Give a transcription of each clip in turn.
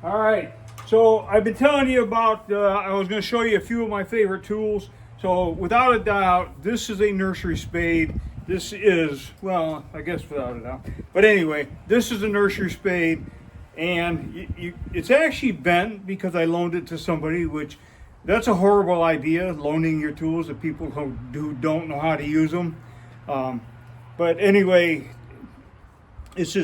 All right, so I've been telling you about, I was going to show you a few of my favorite tools. So without a doubt, this is a nursery spade. This is, well, I guess without a doubt. But anyway, this is a nursery spade, and it's actually bent because I loaned it to somebody, which that's a horrible idea, loaning your tools to people who don't know how to use them. But anyway, it's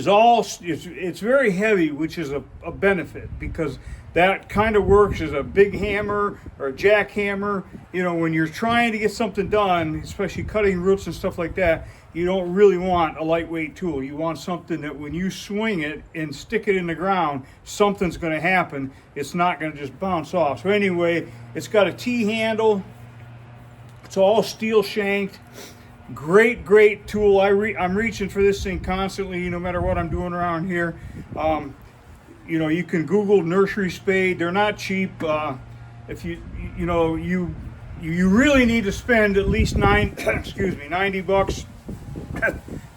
very heavy, which is a benefit because that kind of works as a big hammer or a jackhammer. You know, when you're trying to get something done, especially cutting roots and stuff like that, you don't really want a lightweight tool. You want something that when you swing it and stick it in the ground, something's going to happen. It's not going to just bounce off. So anyway, it's got a T handle. It's all steel shanked. Great tool. I'm reaching for this thing constantly, no matter what I'm doing around here. You know, you can Google nursery spade. They're not cheap. If you really need to spend at least 90 bucks,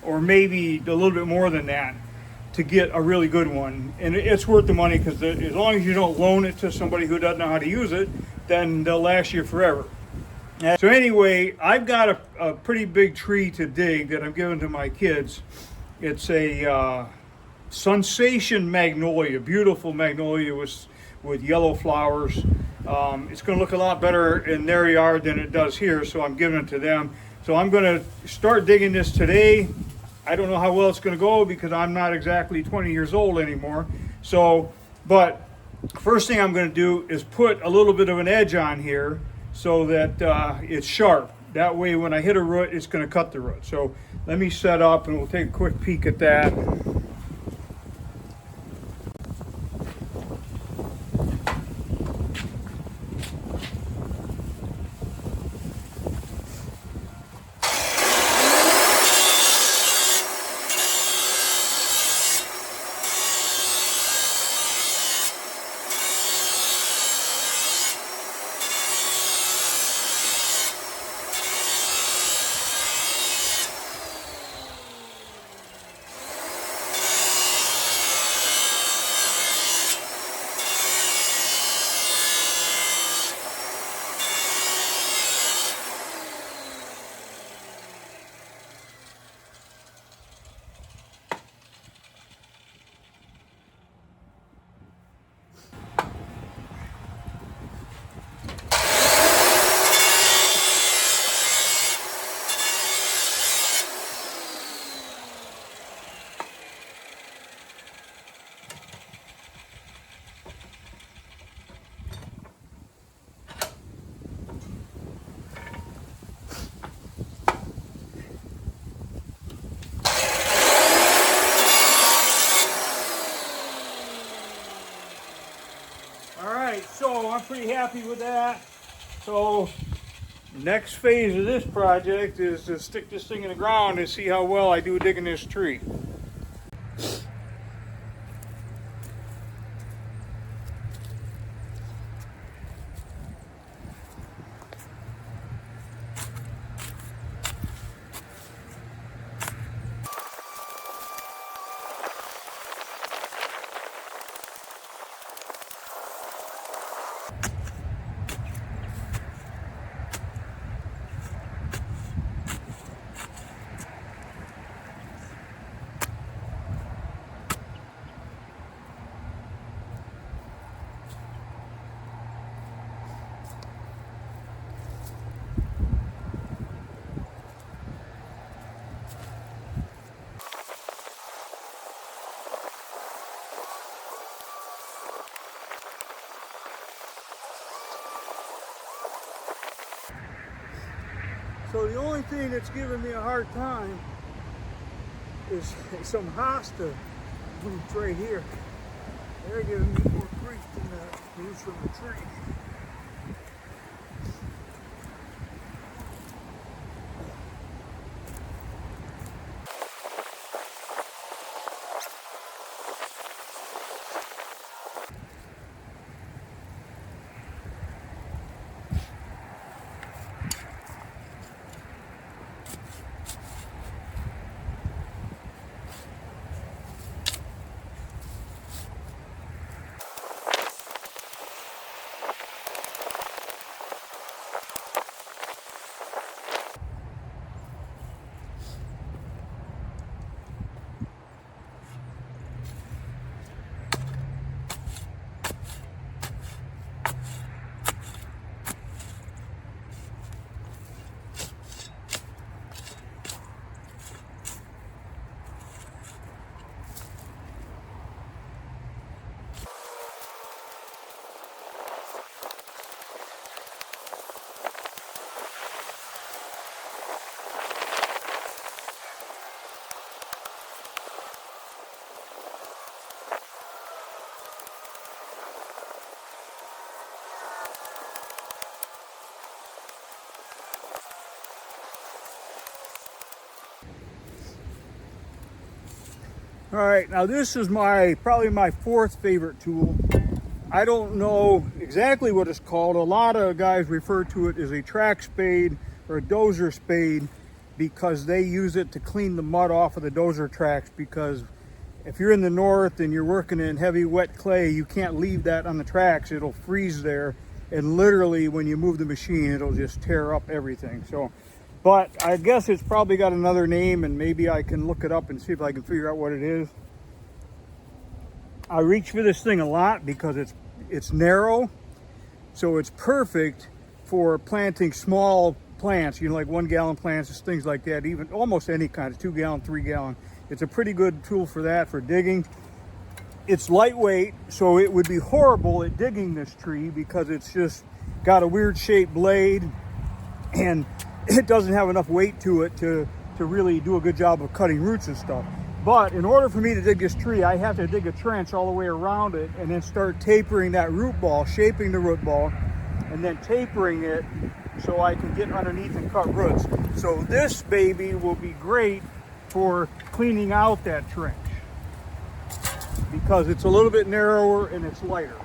or maybe a little bit more than that, to get a really good one. And it's worth the money because as long as you don't loan it to somebody who doesn't know how to use it, then they'll last you forever. So anyway, I've got a pretty big tree to dig that I'm giving to my kids. It's a Sunsation Magnolia, beautiful magnolia with yellow flowers. It's going to look a lot better in their yard than it does here, so I'm giving it to them. So I'm going to start digging this today. I don't know how well it's going to go because I'm not exactly 20 years old anymore. So, but first thing I'm going to do is put a little bit of an edge on here so that it's sharp. That way when I hit a root, it's going to cut the root. So let me set up and we'll take a quick peek at that. So I'm pretty happy with that. So next phase of this project is to stick this thing in the ground and see how well I do digging this tree. So the only thing that's giving me a hard time is some hosta roots right here. They're giving me more grief than the roots from the tree. All right, now this is probably my fourth favorite tool. I don't know exactly what it's called. A lot of guys refer to it as a track spade or a dozer spade because they use it to clean the mud off of the dozer tracks, because if you're in the north and you're working in heavy wet clay, you can't leave that on the tracks. It'll freeze there, and literally when you move the machine, it'll just tear up everything. So, but I guess it's probably got another name, and maybe I can look it up and see if I can figure out what it is. I reach for this thing a lot because it's narrow, so it's perfect for planting small plants, you know, like 1 gallon plants, things like that, even almost any kind of 2 gallon, 3 gallon. It's a pretty good tool for that, for digging. It's lightweight, so it would be horrible at digging this tree because it's just got a weird shaped blade and it doesn't have enough weight to it to really do a good job of cutting roots and stuff. But in order for me to dig this tree, I have to dig a trench all the way around it and then start tapering that root ball, shaping the root ball, and then tapering it so I can get underneath and cut roots. So this baby will be great for cleaning out that trench because it's a little bit narrower and it's lighter.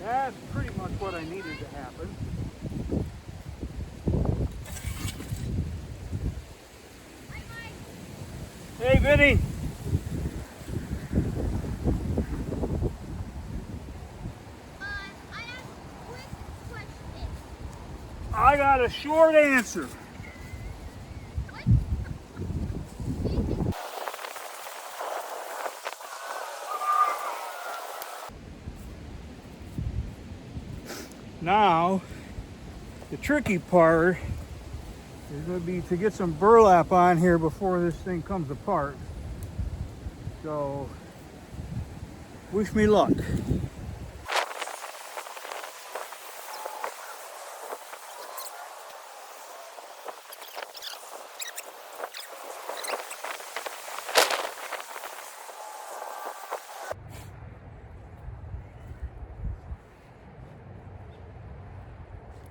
That's pretty much what I needed to happen. Hey, Vinny. I got a short answer. Now, the tricky part is going to be to get some burlap on here before this thing comes apart. So, wish me luck.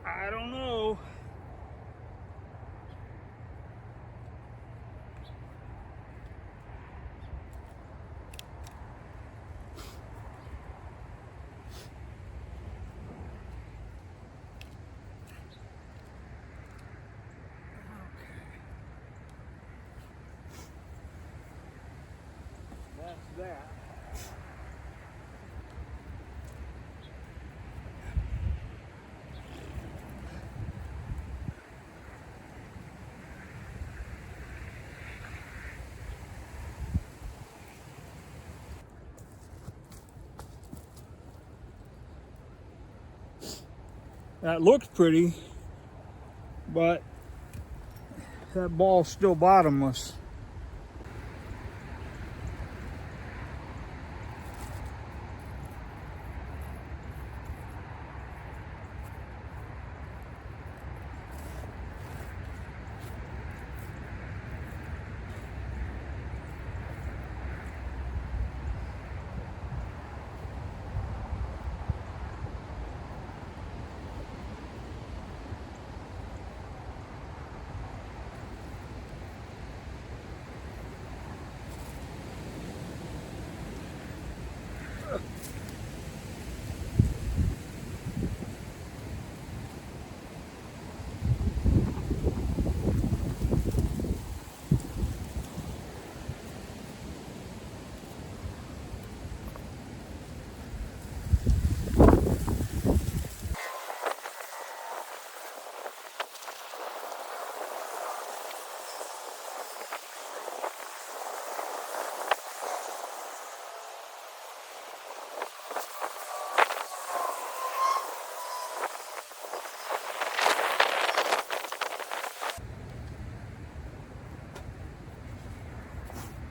I don't know. That's that. That looks pretty, but that ball's still bottomless.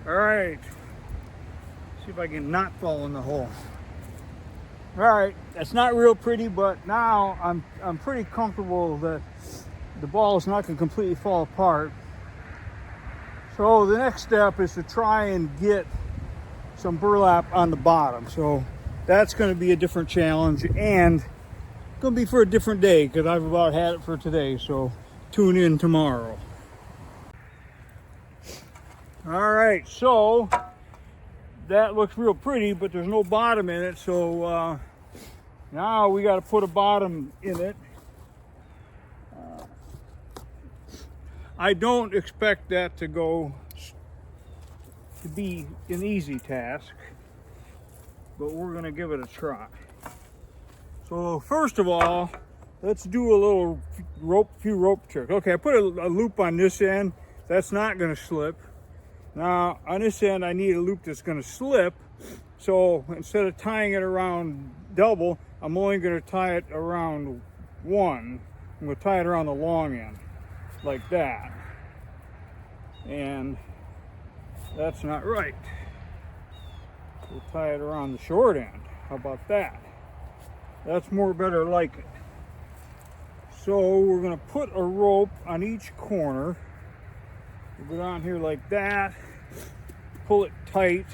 All right, see if I can not fall in the hole. All right, that's not real pretty, but now I'm pretty comfortable that the ball is not going to completely fall apart. So the next step is to try and get some burlap on the bottom. So that's going to be a different challenge and going to be for a different day because I've about had it for today. So tune in tomorrow. All right, so that looks real pretty, but there's no bottom in it. So now we got to put a bottom in it. I don't expect that to be an easy task, but we're going to give it a try. So first of all, let's do a little few rope tricks. Okay, I put a loop on this end. That's not going to slip. Now on this end, I need a loop that's going to slip. So instead of tying it around double, I'm only going to tie it around one. I'm going to tie it around the long end, like that. And that's not right. We'll tie it around the short end. How about that? That's more better like it. So we're going to put a rope on each corner. We'll go down here like that, pull it tight.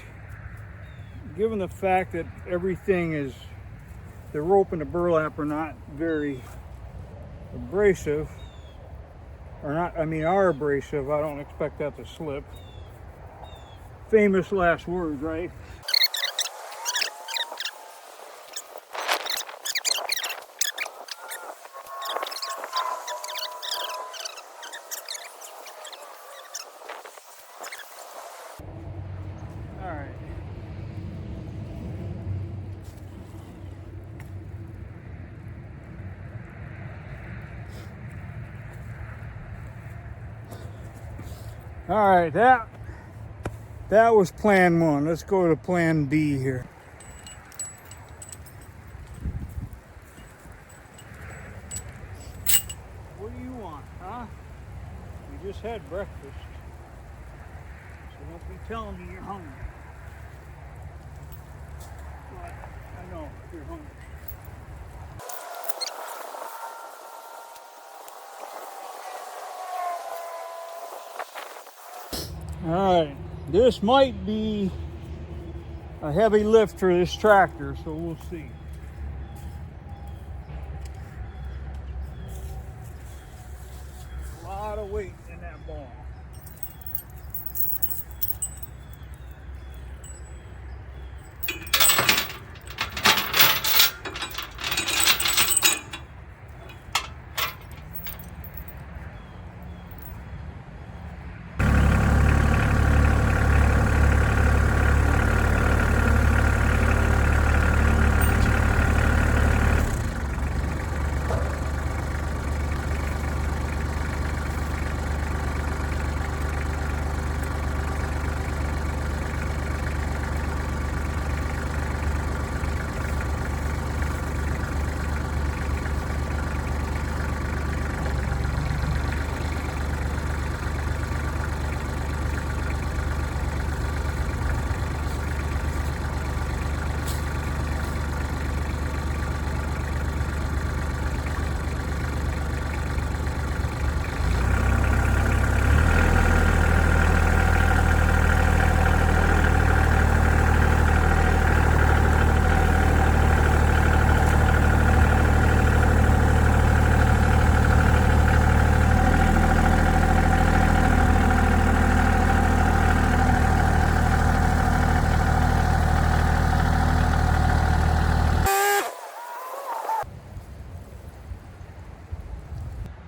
Given the fact that the rope and the burlap are not very abrasive, are abrasive, I don't expect that to slip. Famous last words, right? All right. All right, that was plan one. Let's go to plan B here. What do you want, huh? You just had breakfast, so don't be telling me you're hungry. But I know you're hungry. All right, this might be a heavy lift for this tractor, so we'll see. A lot of weight in that ball.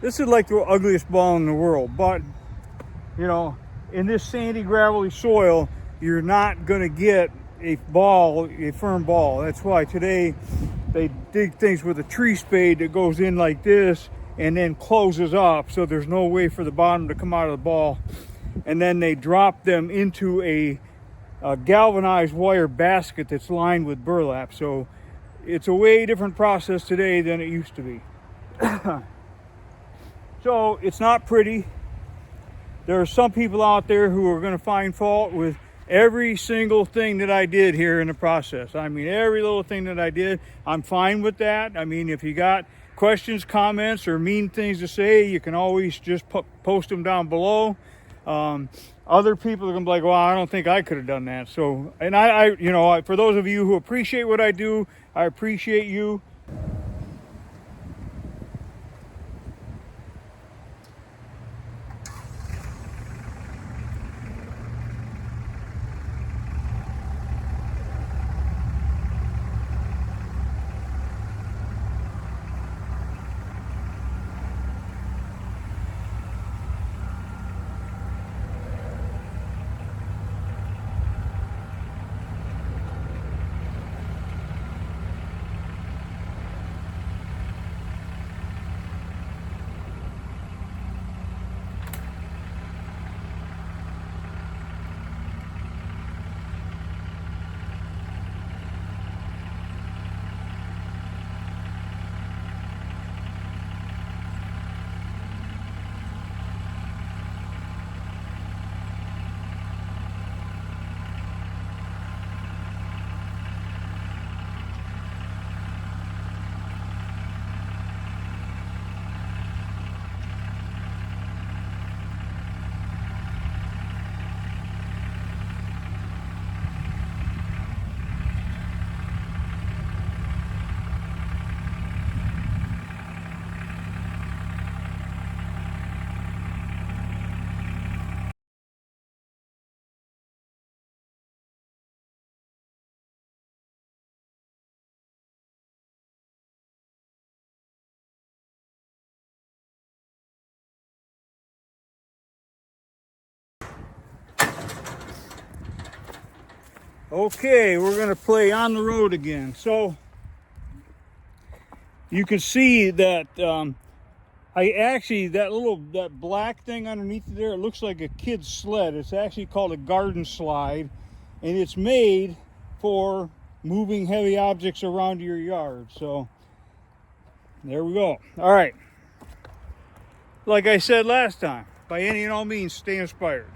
This is like the ugliest ball in the world, but you know, in this sandy, gravelly soil, you're not gonna get a firm ball. That's why today they dig things with a tree spade that goes in like this and then closes up, so there's no way for the bottom to come out of the ball. And then they drop them into a galvanized wire basket that's lined with burlap. So it's a way different process today than it used to be. So it's not pretty. There are some people out there who are going to find fault with every single thing that I did here in the process. I mean, every little thing that I did, I'm fine with that. I mean, if you got questions, comments, or mean things to say, you can always just post them down below. Other people are going to be like, well, I don't think I could have done that. So, and for those of you who appreciate what I do, I appreciate you. Okay, we're going to play on the road again. So you can see that I actually, that black thing underneath there, it looks like a kid's sled. It's actually called a garden slide, and it's made for moving heavy objects around your yard. So there we go. All right. Like I said last time, by any and all means, stay inspired.